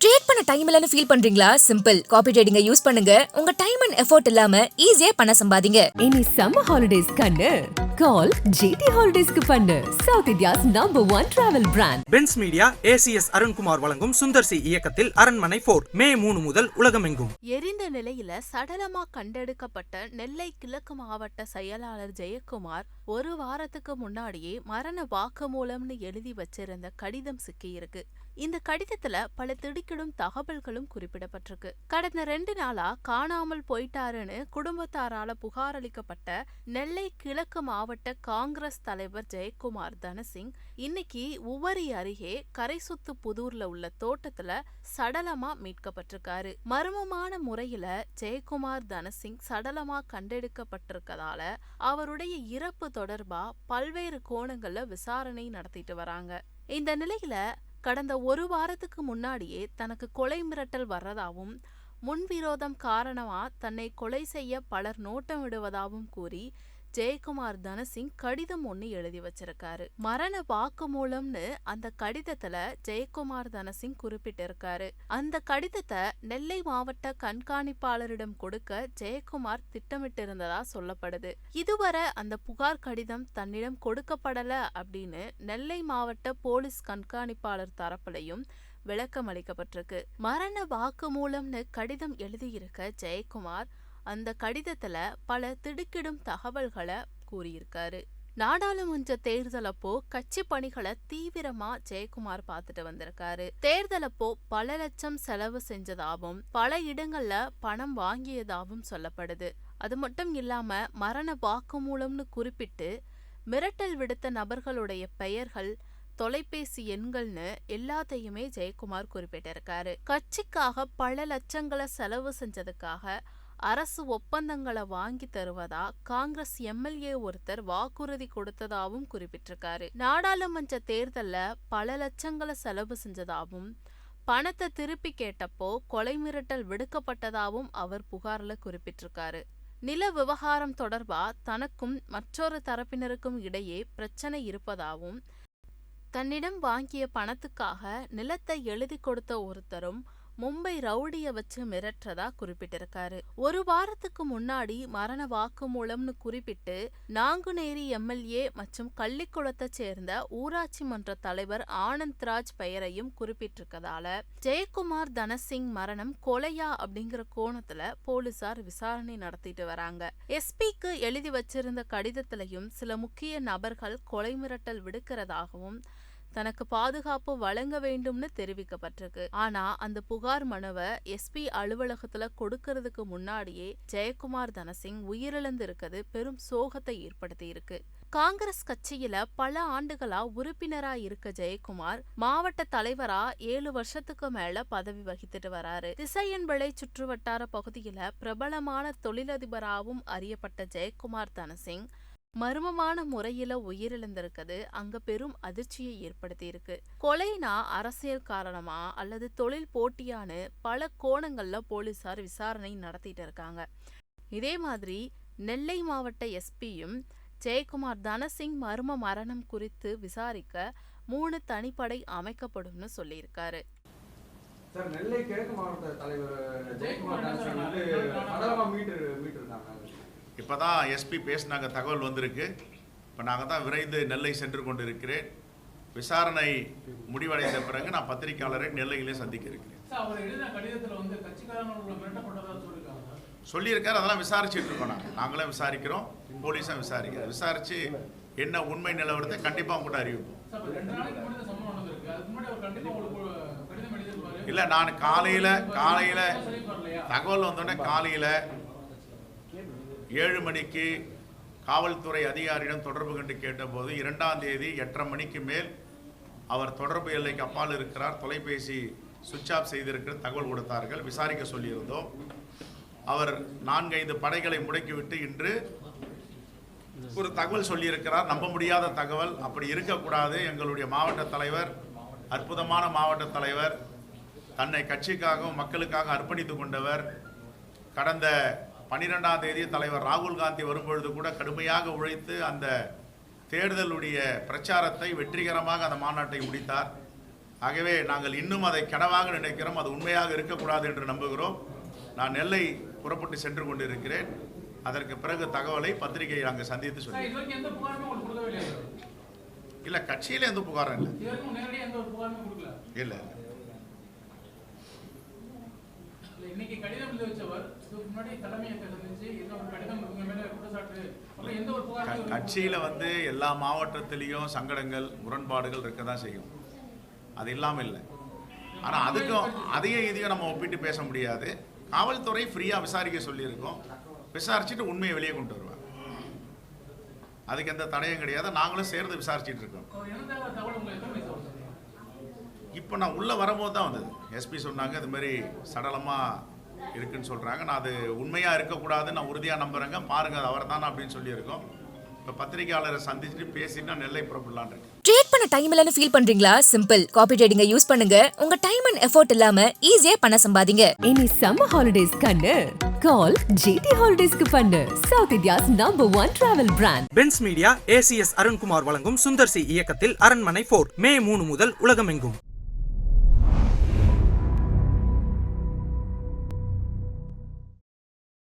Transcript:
Trade பண்ண time இல்லன்னு feel பண்றீங்களா? சிம்பிள். காப்பி ட்ரேடிங்க யூஸ் பண்ணுங்க. உங்க டைம் அண்ட் எஃபோர்ட் இல்லாம ஈஸியா பணம் சம்பாதிங்க. இனி சம்மர் ஹாலிடேஸ் கண்ணு கால் ஜிடி ஹாலிடேஸ்க்கு பண்ணு. South India's #1 travel brand. Benz media ACS Arunkumar வழங்கும் சுந்தர் சி இயக்கத்தில் அரண்மனை 4 மே 3 முதல் உலகமெங்கும். எரிந்த நிலையில சடலமா கண்டெடுக்கப்பட்ட நெல்லை கிழக்கு மாவட்ட செயலாளர் ஜெயக்குமார் ஒரு வாரத்துக்கு முன்னாடியே மரண வாக்குமூலம்னு எழுதி வச்சிருந்த கடிதம் சிக்கியிருக்கு. இந்த கடிதத்துல பல திடுக்கிடும் தகவல்களும் குறிப்பிடப்பட்டிருக்கு. கடந்த 2 நாளா காணாமல் போயிட்டாருன்னு குடும்பத்தாரால புகார் அளிக்கப்பட்ட நெல்லை கிழக்கு மாவட்ட காங்கிரஸ் தலைவர் ஜெயக்குமார் தனசிங் இன்னைக்கு உவரி அருகே கரைசுத்து புதூர்ல உள்ள தோட்டத்துல சடலமா மீட்கப்பட்டிருக்காரு. மர்மமான முறையில ஜெயக்குமார் தனசிங் சடலமா கண்டெடுக்கப்பட்டிருக்கதால அவருடைய இறப்பு தொடர்பா பல்வேறு கோணங்கள்ல விசாரணை நடத்திட்டு வராங்க. இந்த நிலையில கடந்த ஒரு வாரத்துக்கு முன்னாடியே தனக்கு கொலை மிரட்டல் வர்றதாவும் முன்விரோதம் காரணமா தன்னை கொலை செய்ய பலர் நோட்டம் விடுவதாகவும் கூறி ஜெயக்குமார் தனசிங் கடிதம் ஒன்னு எழுதி வச்சிருக்காரு. மரண வாக்குமூலம்னு அந்த கடிதத்துல ஜெயக்குமார் தனசிங் குறிப்பிட்டிருக்காரு. அந்த கடிதத்தை நெல்லை மாவட்ட கண்காணிப்பாளரிடம் கொடுக்க ஜெயக்குமார் திட்டமிட்டிருந்ததா சொல்லப்படுது. இதுவரை அந்த புகார் கடிதம் தன்னிடம் கொடுக்கப்படல அப்படின்னு நெல்லை மாவட்ட போலீஸ் கண்காணிப்பாளர் தரப்புலையும் விளக்கம் அளிக்கப்பட்டிருக்கு. மரண வாக்குமூலம்னு கடிதம் எழுதியிருக்க ஜெயக்குமார் அந்த கடிதத்துல பல திடுக்கிடும் தகவல்களை கூறியிருக்காரு. நாடாளுமன்ற தேர்தலப்போ கட்சி பணிகளை தீவிரமா ஜெயக்குமார் பார்த்துட்டு வந்திருக்காரு. தேர்தலப்போ பல லட்சம் செலவு செஞ்சதாகவும் பல இடங்கள்ல பணம் வாங்கியதாகவும் சொல்லப்படுது. அது மட்டும் இல்லாம மரண வாக்குமூலம்னு குறிப்பிட்டு மிரட்டல் விடுத்த நபர்களுடைய பெயர்கள், தொலைபேசி எண்கள்னு எல்லாத்தையுமே ஜெயக்குமார் குறிப்பிட்டிருக்காரு. கட்சிக்காக பல லட்சங்களை செலவு செஞ்சதுக்காக அரசு ஒப்பந்தங்களை வாங்கி தருவதா காங்கிரஸ் MLA ஒருத்தர் வாக்குறுதி கொடுத்ததாகவும் குறிப்பிட்டிருக்காரு. நாடாளுமன்ற தேர்தல்ல பல லட்சங்களை செலவு செஞ்சதாகவும் பணத்தை திருப்பி கேட்டப்போ கொலை மிரட்டல் விடுக்கப்பட்டதாகவும் அவர் புகார்ல குறிப்பிட்டிருக்காரு. நில விவகாரம் தொடர்பா தனக்கும் மற்றொரு தரப்பினருக்கும் இடையே பிரச்சனை இருப்பதாகவும் தன்னிடம் வாங்கிய பணத்துக்காக நிலத்தை எழுதி கொடுத்த ஒருத்தரும் மும்பை ரவுடிய வச்சு மிரட்டுறதா குறிப்பிட்டிருக்காரு. ஒரு வாரத்துக்கு முன்னாடி மரண வாக்குமூலம்னு குறிப்பிட்டு நாங்குநேரி MLA மற்றும் கள்ளிக்குளத்தை சேர்ந்த ஊராட்சி மன்ற தலைவர் ஆனந்த்ராஜ் பெயரையும் குறிப்பிட்டிருக்கதால ஜெயக்குமார் தனசிங் மரணம் கொலையா அப்படிங்கிற கோணத்துல போலீசார் விசாரணை நடத்திட்டு வராங்க. SP-க்கு எழுதி வச்சிருந்த கடிதத்திலையும் சில முக்கிய நபர்கள் கொலை மிரட்டல் விடுக்கிறதாகவும் தனக்கு பாதுகாப்பு வழங்க வேண்டும்னு தெரிவிக்கப்பட்டிருக்கு. ஆனா அந்த புகார் மனுவை SP அலுவலகத்துல கொடுக்கறதுக்கு முன்னாடியே ஜெயக்குமார் தனசிங் உயிரிழந்து இருக்கிறது பெரும் சோகத்தை ஏற்படுத்தி இருக்கு. காங்கிரஸ் கட்சியில பல ஆண்டுகளா உறுப்பினரா இருக்க ஜெயக்குமார் மாவட்ட தலைவரா 7 வருஷத்துக்கு மேல பதவி வகித்துட்டு வராரு. திசையன்விளை சுற்றுவட்டார பகுதியில பிரபலமான தொழிலதிபராகவும் அறியப்பட்ட ஜெயக்குமார் தனசிங் மர்மமான முறையில உயிரிழந்திருக்கிறது அங்க பெரும் அதிர்ச்சியை ஏற்படுத்தி இருக்கு. கொலைனா அரசியல் காரணமா அல்லது தொழில் போட்டியான்னு பல கோணங்கள்ல போலீசார் விசாரணை நடத்திட்டு இருக்காங்க. இதே மாதிரி நெல்லை மாவட்ட SP-யும் ஜெயக்குமார் தனசிங் மர்ம மரணம் குறித்து விசாரிக்க 3 தனிப்படை அமைக்கப்படும்னு சொல்லியிருக்காரு. நெல்லை கிழக்கு மாவட்ட தலைவர் ஜெயக்குமார் தனசிங் வந்து மீட்டிருக்காங்க. இப்போ தான் SP பேசினாங்க, தகவல் வந்திருக்கு. இப்போ நாங்கள் தான் விரைந்து நெல்லை சென்று கொண்டு இருக்கிறேன். விசாரணை முடிவடைந்த பிறகு நான் பத்திரிகையாளரை நெல்லையிலே சந்திக்க இருக்கிறேன். சொல்லியிருக்காரு, அதெல்லாம் விசாரிச்சுட்டு இருக்கோம். நாங்களும் விசாரிக்கிறோம், போலீஸும் விசாரிக்கிறோம். விசாரித்து என்ன உண்மை நிலவரத்தை கண்டிப்பாக உங்கள்கிட்ட அறிவிப்போம். இல்லை, நான் காலையில் தகவல் வந்தோடனே காலையில் 7 மணிக்கு காவல்துறை அதிகாரியிடம் தொடர்பு கொண்டு கேட்டபோது 2ஆம் தேதி 8:30 மணிக்கு மேல் அவர் தொடர்பு எல்லைக்கு அப்பால் இருக்கிறார், தொலைபேசி சுவிட்ச் ஆஃப் செய்திருக்கிற தகவல் கொடுத்தார்கள். விசாரிக்க சொல்லியிருந்தோம். அவர் 4-5 படைகளை முடக்கிவிட்டு இன்று ஒரு தகவல் சொல்லியிருக்கிறார். நம்ப முடியாத தகவல். அப்படி இருக்கக்கூடாது. எங்களுடைய மாவட்ட தலைவர், அற்புதமான மாவட்ட தலைவர், தன்னை கட்சிக்காகவும் மக்களுக்காக அர்ப்பணித்து கொண்டவர். கடந்த 12ஆம் தேதி தலைவர் ராகுல் காந்தி வரும்பொழுது கூட கடுமையாக உழைத்து அந்த தேர்தலுடைய பிரச்சாரத்தை வெற்றிகரமாக அந்த மாநாட்டை முடித்தார். ஆகவே நாங்கள் இன்னும் அதை கனவாக நினைக்கிறோம். அது உண்மையாக இருக்கக்கூடாது என்று நம்புகிறோம். நான் நெல்லை புறப்பட்டு சென்று கொண்டிருக்கிறேன். அதற்கு பிறகு தகவலை பத்திரிகையை அங்கே சந்தித்து சொல்லுங்கள். இல்லை, கட்சியில் எந்த புகாரும் இல்லை. இல்லை கட்சியில் எல்லா மாவட்டத்திலையும் சங்கடங்கள் முரண்பாடுகள் இருக்க தான் செய்யும். அது இல்லாமல் இல்லை. ஆனால் அதையும் இதையும் நம்ம ஒப்பிட்டு பேச முடியாது. காவல்துறை ஃப்ரீயாக விசாரிக்க சொல்லியிருக்கோம். விசாரிச்சுட்டு உண்மையை வெளியே கொண்டு வருவாங்க. அதுக்கு எந்த தடையும் கிடையாது. நாங்களும் சேர்ந்து விசாரிச்சுட்டு இருக்கோம். இப்போ நான் உள்ளே வரும்போது தான் வந்தது. எஸ்பி சொன்னாங்க இது மாதிரி சடலமாக இருக்குன்னு சொல்கிறாங்க. நான் அது உண்மையாக இருக்கக்கூடாதுன்னு நான் உறுதியாக நம்புகிறேங்க. பாருங்கள், அது அவர் தானே அப்படின்னு சொல்லியிருக்கோம். இப்போ பத்திரிகையாளரை சந்திச்சுட்டு பேசிட்டு நான் நெல்லை புறப்படலான் இருக்கேன். ட்ரேட் பண்ண டைம் இல்லைன்னு ஃபீல் பண்றீங்களா? சிம்பிள். காப்பி ட்ரேடிங்கை யூஸ் பண்ணுங்க. உங்க டைம் அண்ட் எஃபோர்ட் இல்லாம ஈஸியா பணம் சம்பாதிங்க. இனி சம்மர் ஹாலிடேஸ் கண்ணு கால் GT ஹாலிடேஸ்க்கு பண்ணு. South India's number 1 travel brand. Benz media ACS Arunkumar வழங்கும் சுந்தர் சி இயக்கத்தில் அரண்மனை 4 மே 3 முதல் உலகமெங்கும்.